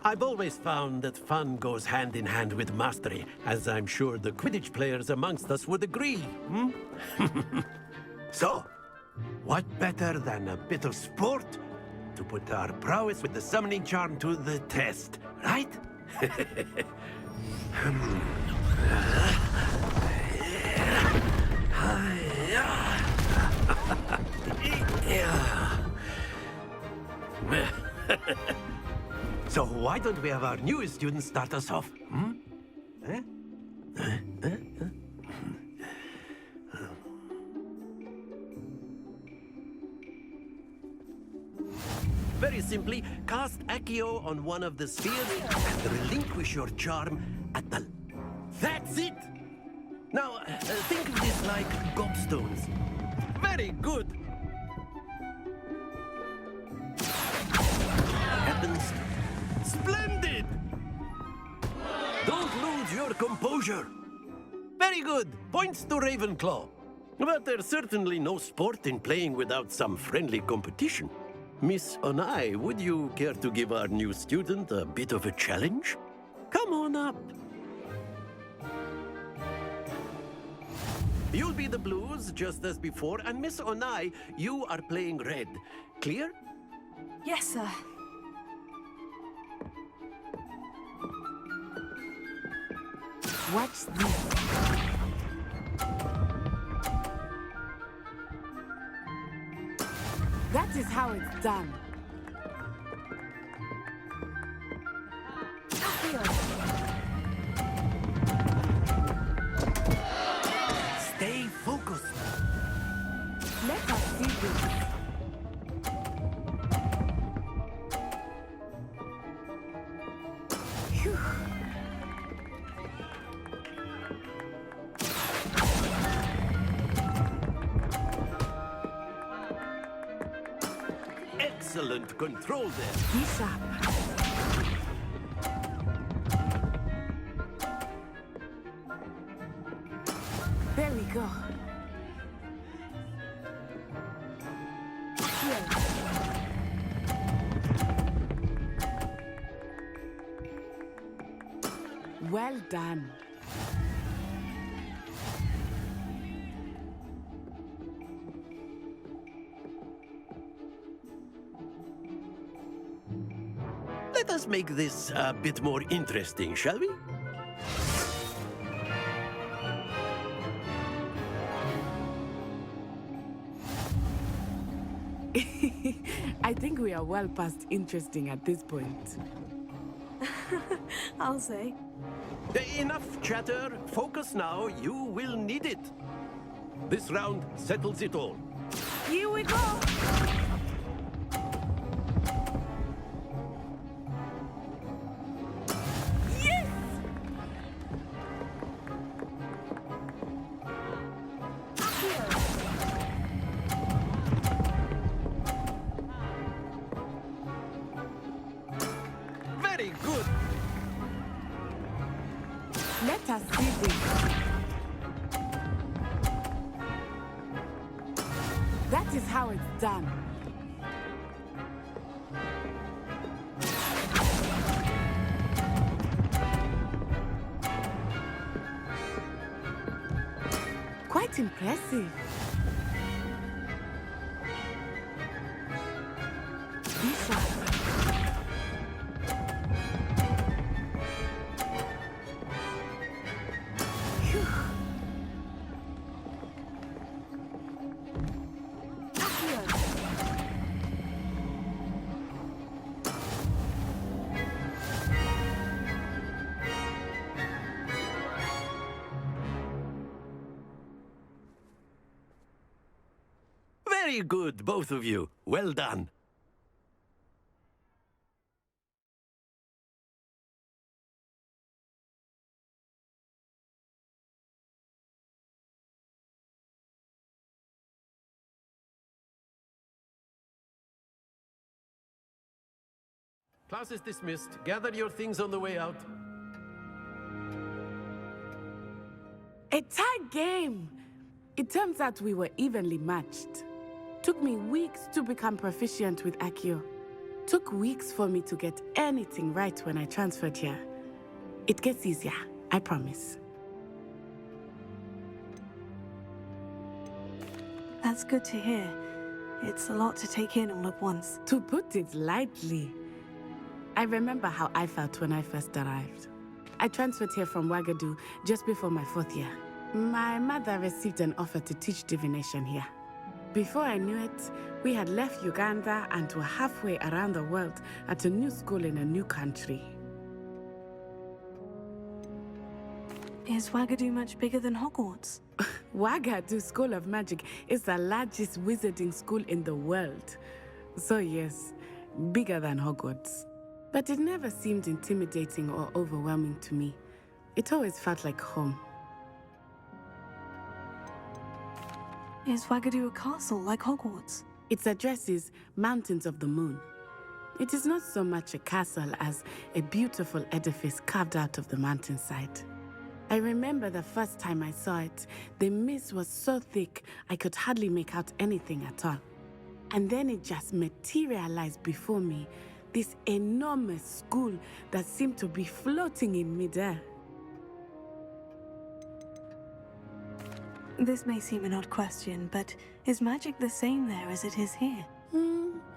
I've always found that fun goes hand in hand with mastery, as I'm sure the Quidditch players amongst us would agree, hmm? So, what better than a bit of sport to put our prowess with the summoning charm to the test, right? So why don't we have our newest student start us off, hmm? Very simply, cast Accio on one of the spheres and relinquish your charm at the... That's it! Now, think of this like gobstones. Very good! Heavens! Splendid! Don't lose your composure. Very good. Points to Ravenclaw. But there's certainly no sport in playing without some friendly competition. Miss Onai, would you care to give our new student a bit of a challenge? Come on up. You'll be the blues, just as before, and Miss Onai, you are playing red. Clear? Yes, sir. What's this? That is how it's done. Stay focused. Let us see this. Phew. Excellent control there. Be sharp. There we go. Here. Well done. Let us make this a bit more interesting, shall we? I think we are well past interesting at this point. I'll say. Enough chatter. Focus now. You will need it. This round settles it all. Here we go! Yes! Very good. Let us see this. That is how it's done. Quite impressive. Be sharp. Phew. Very good, both of you. Well done. Class is dismissed. Gather your things on the way out. A tight game! It turns out we were evenly matched. Took me weeks to become proficient with Accio. took weeks for me to get anything right when I transferred here. It gets easier, I promise. That's good to hear. It's a lot to take in all at once. To put it lightly, I remember how I felt when I first arrived. I transferred here from Wagadu just before my 4th year. My mother received an offer to teach divination here. Before I knew it, we had left Uganda and were halfway around the world at a new school in a new country. Is Wagadu much bigger than Hogwarts? Wagadu School of Magic is the largest wizarding school in the world. So yes, bigger than Hogwarts. But it never seemed intimidating or overwhelming to me. It always felt like home. Is Wagadu a castle like Hogwarts? Its address is Mountains of the Moon. It is not so much a castle as a beautiful edifice carved out of the mountainside. I remember the first time I saw it, the mist was so thick I could hardly make out anything at all. And then it just materialized before me, this enormous school that seemed to be floating in midair. This may seem an odd question, but is magic the same there as it is here?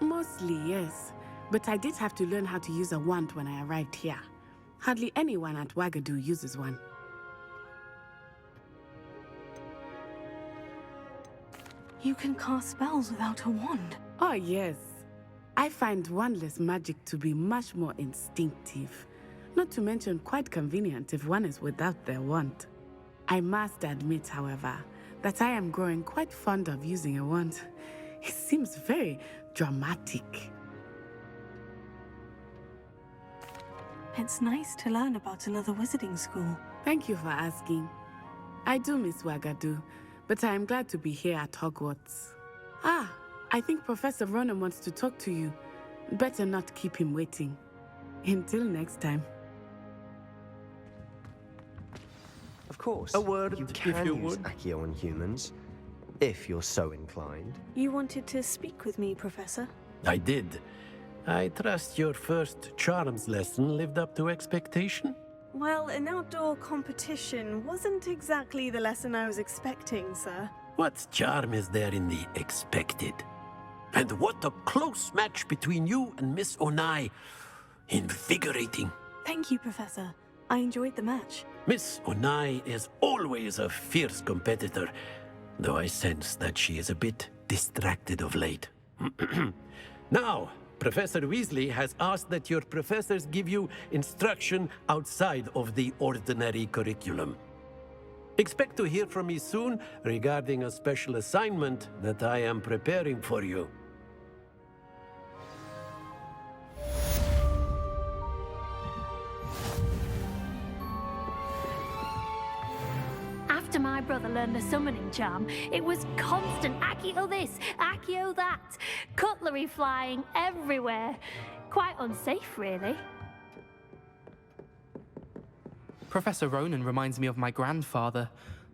Mostly, yes. But I did have to learn how to use a wand when I arrived here. Hardly anyone at Wagadu uses one. You can cast spells without a wand. Oh, yes. I find wandless magic to be much more instinctive. Not to mention quite convenient if one is without their wand. I must admit, however, that I am growing quite fond of using a wand. It seems very dramatic. It's nice to learn about another wizarding school. Thank you for asking. I do miss Wagadu, but I am glad to be here at Hogwarts. I think Professor Ronen wants to talk to you. Better not keep him waiting. Until next time. Of course. A word, you if can you use would. Accio on humans, if you're so inclined. You wanted to speak with me, Professor? I did. I trust your first charms lesson lived up to expectation? Well, an outdoor competition wasn't exactly the lesson I was expecting, sir. What charm is there in the expected? And what a close match between you and Miss Onai. Invigorating. Thank you, Professor. I enjoyed the match. Miss Onai is always a fierce competitor, though I sense that she is a bit distracted of late. Now, Professor Weasley has asked that your professors give you instruction outside of the ordinary curriculum. Expect to hear from me soon regarding a special assignment that I am preparing for you. After my brother learned the summoning charm, it was constant Accio this, Accio that, cutlery flying everywhere. Quite unsafe, really. Professor Ronen reminds me of my grandfather.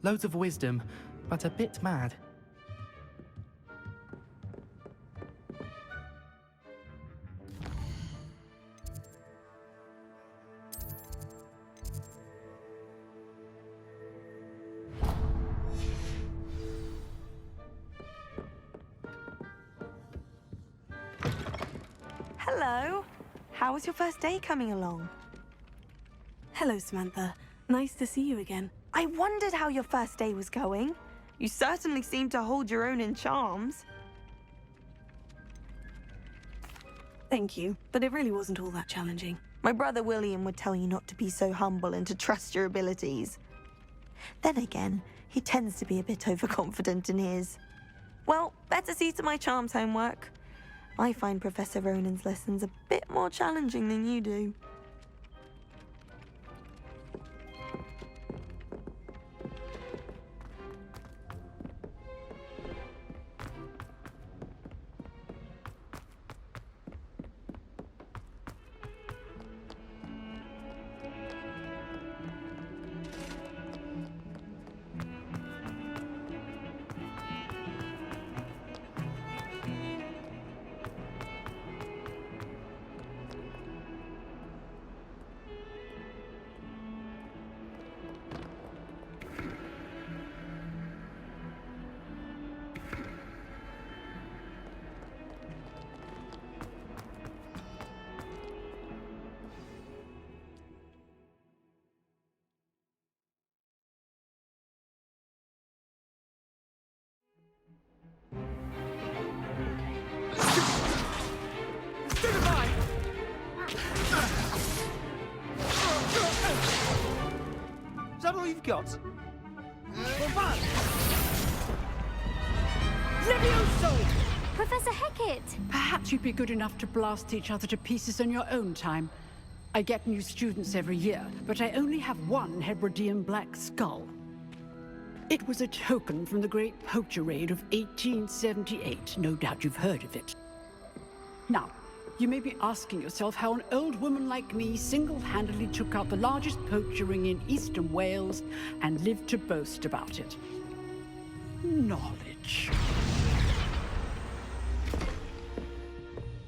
Loads of wisdom, but a bit mad. Hello. How was your first day coming along? Hello, Samantha. Nice to see you again. I wondered how your first day was going. You certainly seem to hold your own in charms. Thank you, but it really wasn't all that challenging. My brother William would tell you not to be so humble and to trust your abilities. Then again, he tends to be a bit overconfident in his. Well, better see to my charms homework. I find Professor Ronen's lessons a bit more challenging than you do. all you've got? Levioso! Professor Hecat! Perhaps you'd be good enough to blast each other to pieces in your own time. I get new students every year, but I only have one Hebridean black skull. It was a token from the Great Poacher Raid of 1878. No doubt you've heard of it. Now, you may be asking yourself how an old woman like me single-handedly took out the largest poacher ring in eastern Wales and lived to boast about it. Knowledge.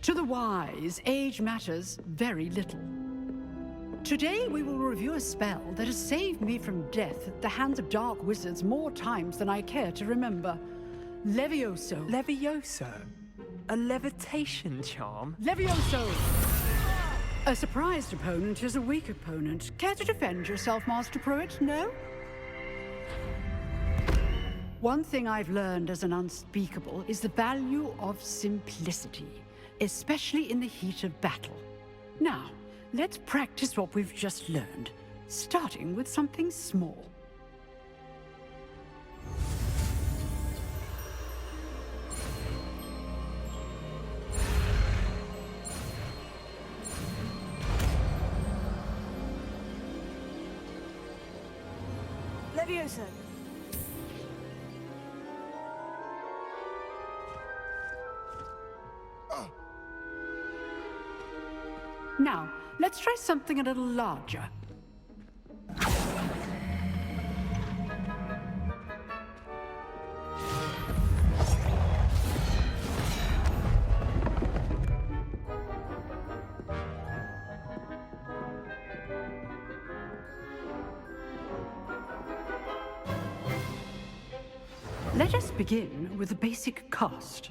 To the wise, age matters very little. Today we will review a spell that has saved me from death at the hands of dark wizards more times than I care to remember. Levioso. Levioso? A levitation charm? Levioso! A surprised opponent is a weak opponent. Care to defend yourself, Master Pruitt? No? One thing I've learned as an unspeakable is the value of simplicity, especially in the heat of battle. Now, let's practice what we've just learned, starting with something small. Levioso! Now, let's try something a little larger. Let us begin with a basic cast.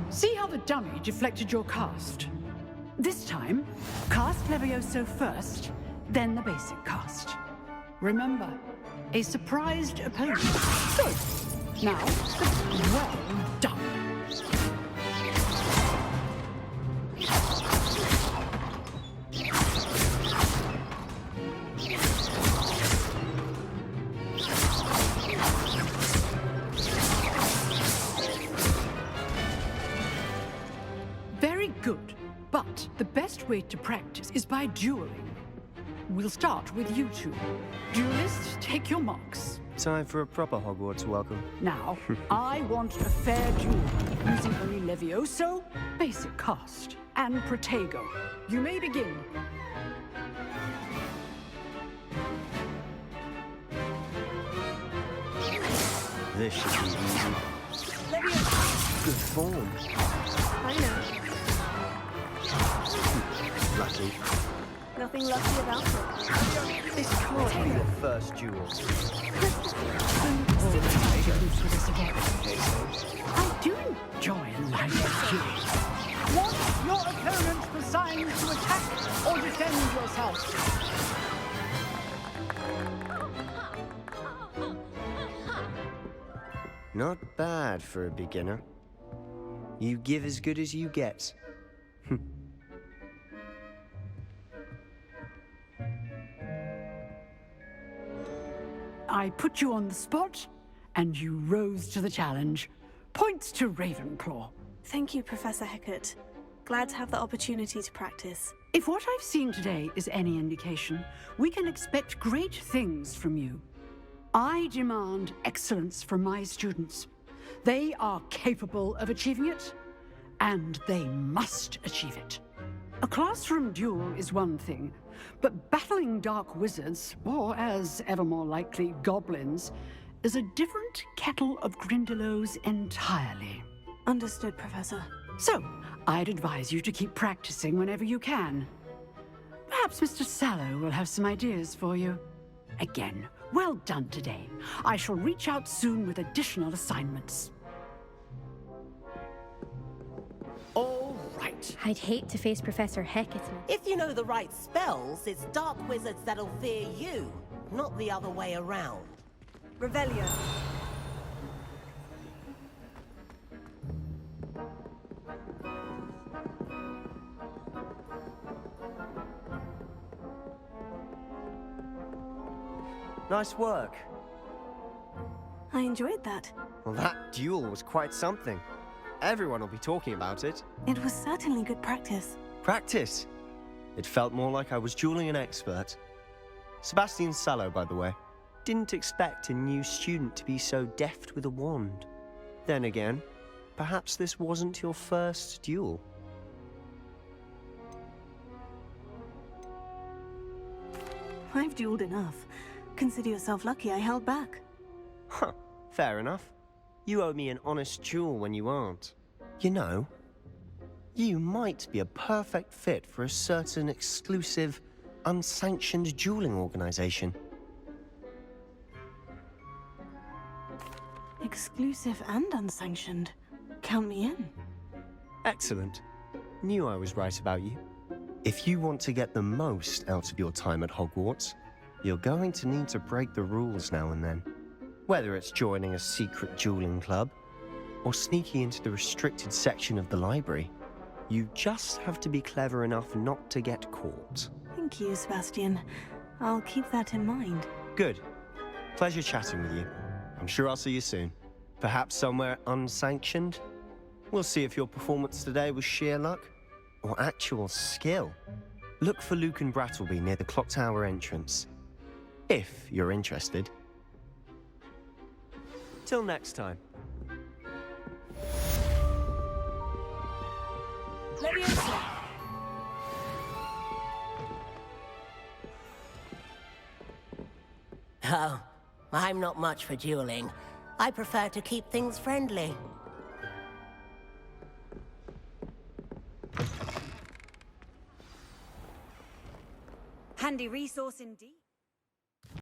See how the dummy deflected your cast? This time, cast Levioso first, then the basic cast. Remember, a surprised opponent. Good. Now, well done. Very good, but the best way to practice is by dueling. We'll start with you two. Duelists, take your marks. Time for a proper Hogwarts welcome. Now, I want a fair duel, using only Levioso, basic cast, and Protego. You may begin. This should be easy. Good form. I know. Lucky. Nothing lucky about it. This can't be the first duel. I do enjoy a live duel. Want your opponent assigned to attack or defend yourself? Not bad for a beginner. You give as good as you get. I put you on the spot, and you rose to the challenge. Points to Ravenclaw. Thank you, Professor Hecat. Glad to have the opportunity to practice. If what I've seen today is any indication, we can expect great things from you. I demand excellence from my students. They are capable of achieving it, and they must achieve it. A classroom duel is one thing, but battling dark wizards, or as ever more likely, goblins, is a different kettle of Grindylows entirely. Understood, Professor. So, I'd advise you to keep practicing whenever you can. Perhaps Mr. Sallow will have some ideas for you. Again, well done today. I shall reach out soon with additional assignments. All right. I'd hate to face Professor Hecat. If you know the right spells, it's dark wizards that'll fear you, not the other way around. Revelio. Nice work. I enjoyed that. Well, that duel was quite something. Everyone will be talking about it. It was certainly good practice. Practice? It felt more like I was dueling an expert. Sebastian Sallow, by the way. Didn't expect a new student to be so deft with a wand. Then again, perhaps this wasn't your first duel. I've dueled enough. Consider yourself lucky I held back. Huh, fair enough. You owe me an honest duel when you aren't. You know, you might be a perfect fit for a certain exclusive, unsanctioned dueling organization. Exclusive and unsanctioned. Count me in. Excellent. Knew I was right about you. If you want to get the most out of your time at Hogwarts, you're going to need to break the rules now and then. Whether it's joining a secret dueling club, or sneaking into the restricted section of the library, you just have to be clever enough not to get caught. Thank you, Sebastian. I'll keep that in mind. Good. Pleasure chatting with you. I'm sure I'll see you soon. Perhaps somewhere unsanctioned? We'll see if your performance today was sheer luck or actual skill. Look for Luke and Brattleby near the Clock Tower entrance, if you're interested. Till next time. Leviosa! Oh, I'm not much for dueling. I prefer to keep things friendly. Handy resource indeed.